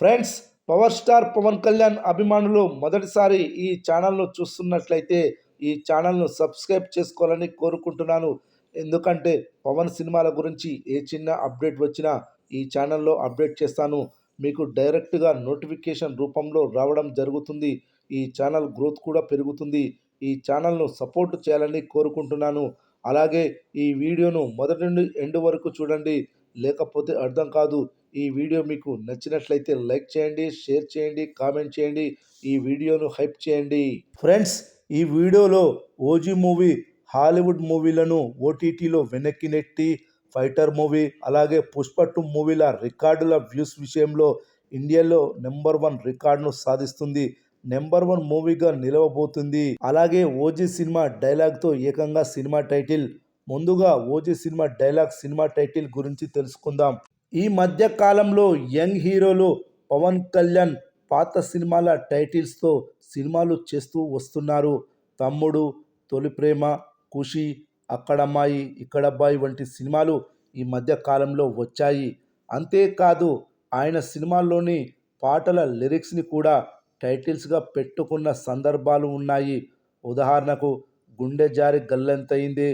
Friends, power star Pawan Kalyan అభిమానులు మొదటిసారి ఈ ఛానల్ను చూస్తున్నట్లయితే ఈ ఛానల్ను సబ్స్క్రైబ్ చేసుకోవాలని కోరుకుంటున్నాను. ఎందుకంటే పవన్ సినిమాల గురించి ఏ చిన్న అప్డేట్ వచ్చినా ఈ ఛానల్లో అప్డేట్ చేస్తాను. మీకు డైరెక్ట్గా నోటిఫికేషన్ రూపంలో రావడం జరుగుతుంది. ఈ ఛానల్ గ్రోత్ కూడా పెరుగుతుంది. ఈ ఛానల్ను సపోర్ట్ చేయాలని కోరుకుంటున్నాను. అలాగే ఈ వీడియోను మొదటి నుండి ఎండ్ వరకు చూడండి, లేకపోతే అర్థం కాదు. ఈ వీడియో మీకు నచ్చినట్లయితే లైక్ చేయండి, షేర్ చేయండి, కామెంట్ చేయండి. ఈ వీడియోను హైప్ చేయండి. ఫ్రెండ్స్, ఈ వీడియోలో ఓజీ మూవీ హాలీవుడ్ మూవీలను ఓటీటీలో వెనక్కి నెట్టి ఫైటర్ మూవీ అలాగే పుష్ప 2 మూవీల రికార్డుల వ్యూస్ విషయంలో ఇండియాలో నెంబర్ 1 రికార్డును సాధిస్తుంది. నెంబర్ 1 మూవీగా నిలవబోతుంది. అలాగే ఓజీ సినిమా డైలాగ్తో ఏకంగా సినిమా టైటిల్. ముందుగా ఓజీ సినిమా టైటిల్ గురించి తెలుసుకుందాం. ఈ మధ్య కాలంలో యంగ్ హీరోలు పవన్ కళ్యాణ్ పాత సినిమాల టైటిల్స్తో సినిమాలు చేస్తూ వస్తున్నారు. తమ్ముడు, తొలి ప్రేమ, ఖుషి, అక్కడమ్మాయి ఇక్కడబ్బాయి వంటి సినిమాలు ఈ మధ్య కాలంలో వచ్చాయి. అంతేకాదు ఆయన సినిమాల్లోని పాటల లిరిక్స్ని కూడా టైటిల్స్గా పెట్టుకున్న సందర్భాలు ఉన్నాయి. ఉదాహరణకు గుండె జారి గల్లంతయిందే,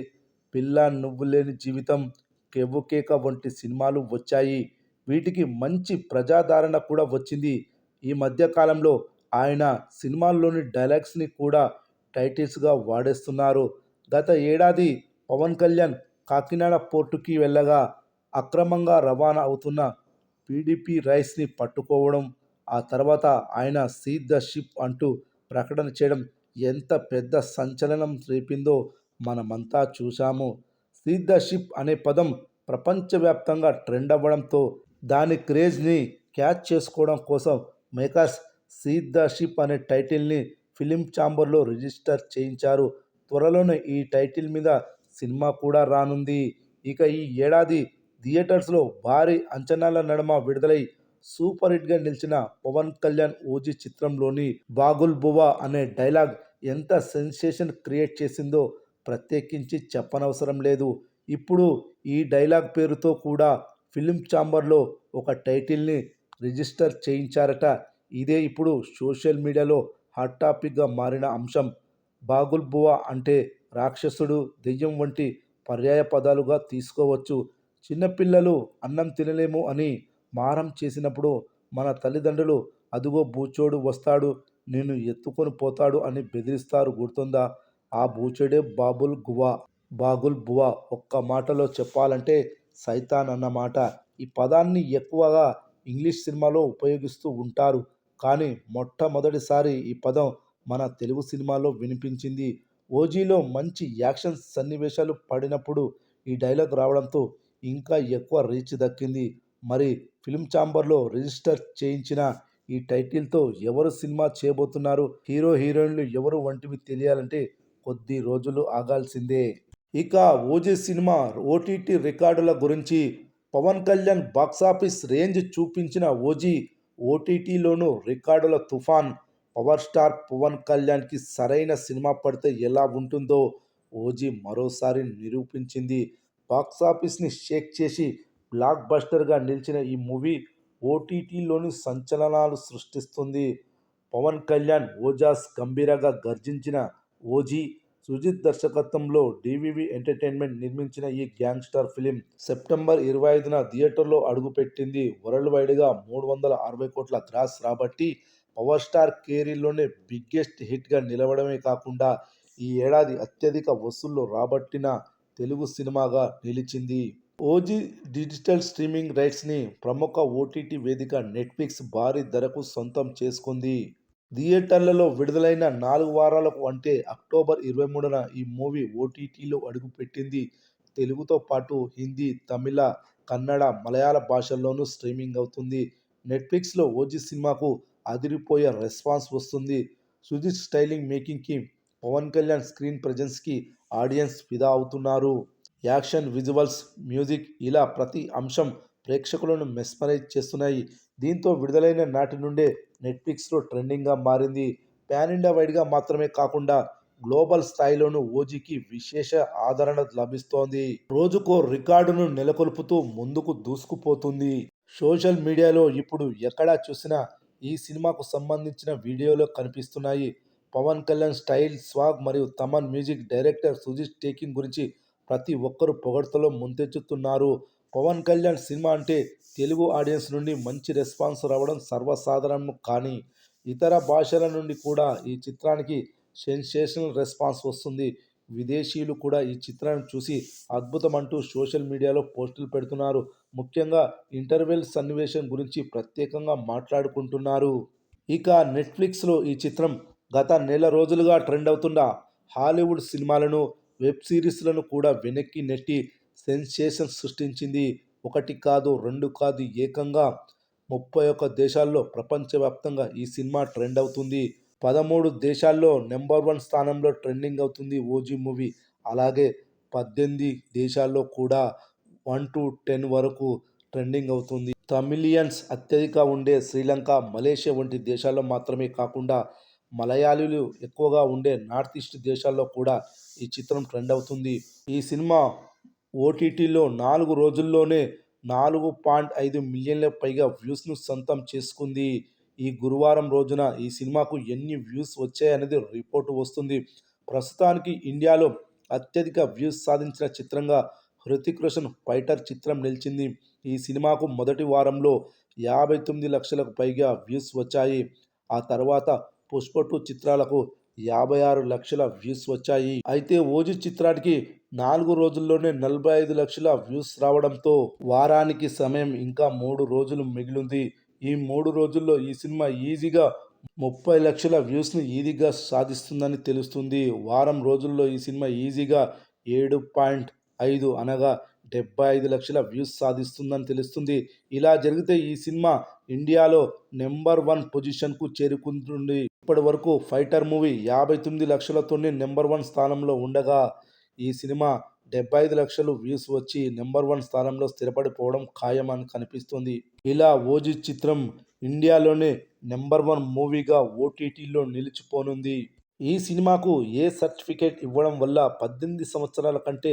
పిల్ల నువ్వు లేని జీవితం, కెవ్వుకేక వంటి సినిమాలు వచ్చాయి. వీటికి మంచి ప్రజాదరణ కూడా వచ్చింది. ఈ మధ్య కాలంలో ఆయన సినిమాల్లోని డైలాగ్స్ని కూడా టైటిల్స్గా వాడేస్తున్నారు. గత ఏడాది పవన్ కళ్యాణ్ కాకినాడ పోర్టుకి వెళ్ళగా అక్రమంగా రవాణా అవుతున్న పీడీపీ రైస్ని పట్టుకోవడం, ఆ తర్వాత ఆయన సీజ్ ద షిప్ అంటూ ప్రకటన చేయడం ఎంత పెద్ద సంచలనం రేపిందో మనమంతా చూశాము. సీజ్ ద షిప్ అనే పదం ప్రపంచవ్యాప్తంగా ట్రెండ్ అవ్వడంతో దాని క్రేజ్ని క్యాచ్ చేసుకోవడం కోసం మేకర్స్ సీజ్ ద షిప్ అనే టైటిల్ని ఫిలిం ఛాంబర్లో రిజిస్టర్ చేయించారు. త్వరలోనే ఈ టైటిల్ మీద సినిమా కూడా రానుంది. ఇక ఈ ఏడాది థియేటర్స్లో భారీ అంచనాల నడుమ విడుదలై సూపర్ హిట్గా నిలిచిన పవన్ కళ్యాణ్ ఓజీ చిత్రంలోని బాగుల్ బువా అనే డైలాగ్ ఎంత సెన్సేషన్ క్రియేట్ చేసిందో ప్రత్యేకించి చెప్పనవసరం లేదు. ఇప్పుడు ఈ డైలాగ్ పేరుతో కూడా ఫిలిం ఛాంబర్లో ఒక టైటిల్ని రిజిస్టర్ చేయించారట. ఇదే ఇప్పుడు సోషల్ మీడియాలో హాట్ టాపిక్గా మారిన అంశం. బాగుల్ బువా అంటే రాక్షసుడు, దెయ్యం వంటి పర్యాయ పదాలుగా తీసుకోవచ్చు. చిన్నపిల్లలు అన్నం తినలేము అని మారం చేసినప్పుడు మన తల్లిదండ్రులు అదుగో బూచోడు వస్తాడు, నిన్ను ఎత్తుకొని పోతాడు అని బెదిరిస్తారు, గుర్తుందా? ఆ బూచోడే బాగుల్ బువా. ఒక్క మాటలో చెప్పాలంటే సైతాన్ అన్నమాట. ఈ పదాన్ని ఎక్కువగా ఇంగ్లీష్ సినిమాలో ఉపయోగిస్తూ ఉంటారు. కానీ మొట్టమొదటిసారి ఈ పదం మన తెలుగు సినిమాలో వినిపించింది. ఓజీలో మంచి యాక్షన్ సన్నివేశాలు పడినప్పుడు ఈ డైలాగ్ రావడంతో ఇంకా ఎక్కువ రీచ్ దక్కింది. మరి ఫిలిం ఛాంబర్లో రిజిస్టర్ చేయించిన ఈ టైటిల్తో ఎవరు సినిమా చేయబోతున్నారు, హీరో హీరోయిన్లు ఎవరు వంటివి తెలియాలంటే కొద్ది రోజులు ఆగాల్సిందే. ఇక ఓజీ సినిమా ఓటీటీ రికార్డుల గురించి పవన్ కళ్యాణ్ బాక్సాఫీస్ రేంజ్ చూపించిన ఓజీ ఓటీటీలోనూ రికార్డుల తుఫాన్. పవర్ స్టార్ పవన్ కళ్యాణ్కి సరైన సినిమా పడితే ఎలా ఉంటుందో ఓజీ మరోసారి నిరూపించింది. బాక్సాఫీస్ని షేక్ చేసి బ్లాక్ బస్టర్గా నిలిచిన ఈ మూవీ ఓటీటీలోని సంచలనాలు సృష్టిస్తుంది. పవన్ కళ్యాణ్, ఓజాస్ గంభీరంగా గర్జించిన ఓజీ, సుజిత్ దర్శకత్వంలో డివివి ఎంటర్టైన్మెంట్ నిర్మించిన ఈ గ్యాంగ్స్టర్ ఫిలిం సెప్టెంబర్ 25న థియేటర్లో అడుగుపెట్టింది. వరల్డ్ వైడ్గా 360 కోట్ల గ్రాస్ రాబట్టి పవర్ స్టార్ కెరీర్లోనే బిగ్గెస్ట్ హిట్గా నిలవడమే కాకుండా ఈ ఏడాది అత్యధిక వసూళ్లు రాబట్టిన తెలుగు సినిమాగా నిలిచింది. ఓజీ డిజిటల్ స్ట్రీమింగ్ రైట్స్ని ప్రముఖ ఓటీటీ వేదిక నెట్ఫ్లిక్స్ భారీ ధరకు సొంతం చేసుకుంది. థియేటర్లలో విడుదలైన 4 వారాలకు అంటే అక్టోబర్ 23న ఈ మూవీ ఓటీటీలో అడుగుపెట్టింది. తెలుగుతో పాటు హిందీ, తమిళ, కన్నడ, మలయాళ భాషల్లోనూ స్ట్రీమింగ్ అవుతుంది. నెట్ఫ్లిక్స్లో ఓజీ సినిమాకు అదిరిపోయే రెస్పాన్స్ వస్తుంది. సుజిత్ స్టైలింగ్ మేకింగ్కి, పవన్ కళ్యాణ్ స్క్రీన్ ప్రెజెన్స్కి ఆడియన్స్ ఫిదా అవుతున్నారు. యాక్షన్, విజువల్స్, మ్యూజిక్ ఇలా ప్రతి అంశం ప్రేక్షకులను మెస్మరైజ్ చేస్తున్నాయి. దీంతో విడుదలైన నాటి నుండే నెట్ఫ్లిక్స్లో ట్రెండింగ్గా మారింది. పాన్ ఇండియా వైడ్గా మాత్రమే కాకుండా గ్లోబల్ స్థాయిలోనూ ఓజీకి విశేష ఆదరణ లభిస్తోంది. రోజుకో రికార్డును నెలకొల్పుతూ ముందుకు దూసుకుపోతుంది. సోషల్ మీడియాలో ఇప్పుడు ఎక్కడా చూసినా ఈ సినిమాకు సంబంధించిన వీడియోలు కనిపిస్తున్నాయి. పవన్ కళ్యాణ్ స్టైల్, స్వాగ్ మరియు Thaman music director Sujeeth taking గురించి ప్రతి ఒక్కరూ పొగడ్తలో ముంచెత్తుతున్నారు. పవన్ కళ్యాణ్ సినిమా అంటే తెలుగు ఆడియన్స్ నుండి మంచి రెస్పాన్స్ రావడం సర్వసాధారణం. కానీ ఇతర భాషల నుండి కూడా ఈ చిత్రానికి సెన్సేషనల్ రెస్పాన్స్ వస్తుంది. విదేశీయులు కూడా ఈ చిత్రాన్ని చూసి అద్భుతం అంటూ సోషల్ మీడియాలో పోస్టులు పెడుతున్నారు. ముఖ్యంగా ఇంటర్వెల్ సన్నివేశం గురించి ప్రత్యేకంగా మాట్లాడుకుంటున్నారు. ఇక నెట్‌ఫ్లిక్స్‌లో ఈ చిత్రం గత నెల రోజులుగా ట్రెండ్ అవుతున్న హాలీవుడ్ సినిమాలను, వెబ్ సీరీస్‌లను కూడా వెనక్కి నెట్టి సెన్సేషన్ సృష్టించింది. ఒకటి కాదు, రెండు కాదు, ఏకంగా 31 దేశాల్లో ప్రపంచవ్యాప్తంగా ఈ సినిమా ట్రెండ్ అవుతుంది. 13 దేశాల్లో నంబర్ 1 స్థానంలో ట్రెండింగ్ అవుతుంది 'ఓజీ' మూవీ. అలాగే 18 దేశాల్లో కూడా 1-10 వరకు ట్రెండింగ్ అవుతుంది. తమిళియన్స్ అత్యధిక ఉండే శ్రీలంక, మలేషియా వంటి దేశాల్లో మాత్రమే కాకుండా మలయాళీలు ఎక్కువగా ఉండే నార్త్ ఈస్ట్ దేశాల్లో కూడా ఈ చిత్రం ట్రెండ్ అవుతుంది. ఈ సినిమా ఓటీటీలో 4 రోజుల్లోనే 4.5 మిలియన్లకు పైగా వ్యూస్‌ను సొంతం చేసుకుంది. ఈ గురువారం రోజున ఈ సినిమాకు ఎన్ని వ్యూస్ వచ్చాయనేది రిపోర్ట్ వస్తుంది. ప్రస్తుతానికి ఇండియాలో అత్యధిక వ్యూస్ సాధించిన చిత్రంగా 'హృతిక్ రోషన్' 'ఫైటర్' చిత్రం నిలిచింది. ఈ సినిమాకు మొదటి వారంలో 59 లక్షలకు పైగా వ్యూస్ వచ్చాయి. ఆ తర్వాత 'పుష్ప 2' చిత్రాలకు 56 లక్షల వ్యూస్ వచ్చాయి. అయితే 'ఓజీ' చిత్రానికి 4 రోజుల్లోనే 45 లక్షల వ్యూస్ రావడంతో వారానికి సమయం ఇంకా 3 రోజులు మిగిలుంది. ఈ 3 రోజుల్లో ఈ సినిమా ఈజీగా 30 లక్షల వ్యూస్‌ని ఈజీగా సాధిస్తుందని తెలుస్తుంది. వారం రోజుల్లో ఈ సినిమా ఈజీగా 7.5 అనగా 75 లక్షల వ్యూస్ సాధిస్తుందని తెలుస్తుంది. ఇలా జరిగితే ఈ సినిమా ఇండియాలో నంబర్ 1 పొజిషన్‌కు చేరుకుంటుంది. ఇప్పటివరకు 'ఫైటర్' మూవీ 59 లక్షలతోనే నంబర్ 1 స్థానంలో ఉండగా, ఈ సినిమా 75 లక్షలు వ్యూస్ వచ్చి నంబర్ 1 స్థానంలో స్థిరపడిపోవడం ఖాయమని కనిపిస్తోంది. ఇలా 'ఓజీ' చిత్రం ఇండియాలోనే నంబర్ 1 మూవీగా ఓటీటీలో నిలిచిపోనుంది. ఈ సినిమాకు ఏ సర్టిఫికేట్ ఇవ్వడం వల్ల 18 సంవత్సరాల కంటే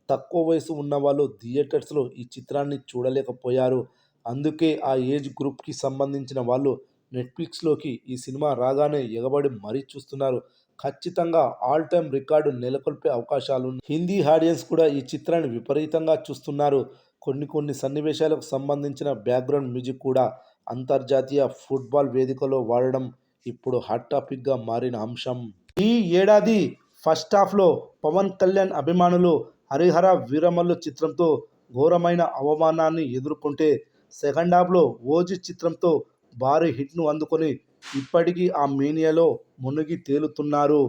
తక్కువ వయసు ఉన్నవాళ్ళు థియేటర్స్‌లో ఈ చిత్రాన్ని చూడలేకపోయారు. అందుకే ఆ ఏజ్ గ్రూప్‌కి సంబంధించిన వాళ్ళు నెట్‌ఫ్లిక్స్‌లోకి ఈ సినిమా రాగానే ఎగబడి మరీ చూస్తున్నారు. ఖచ్చితంగా ఆల్ టైమ్ రికార్డు నెలకొల్పే అవకాశాలున్నాయి. హిందీ ఆడియన్స్ కూడా ఈ చిత్రాన్ని విపరీతంగా చూస్తున్నారు. కొన్ని సన్నివేశాలకు సంబంధించిన బ్యాక్‌గ్రౌండ్ మ్యూజిక్ కూడా అంతర్జాతీయ ఫుట్బాల్ వేదికలో వాడడం ఇప్పుడు హాట్ టాపిక్‌గా మారిన అంశం. ఈ ఏడాది ఫస్టాఫ్‌లో పవన్ కళ్యాణ్ అభిమానులు 'హరిహర వీరమల్లు' చిత్రంతో ఘోరమైన అవమానాన్ని ఎదుర్కొంటే, సెకండాఫ్‌లో 'ఓజీ' చిత్రంతో భారీ హిట్‌ను అందుకొని ఇప్పటికీ ఆ మేనియాలో మునిగి తేలుతున్నారు.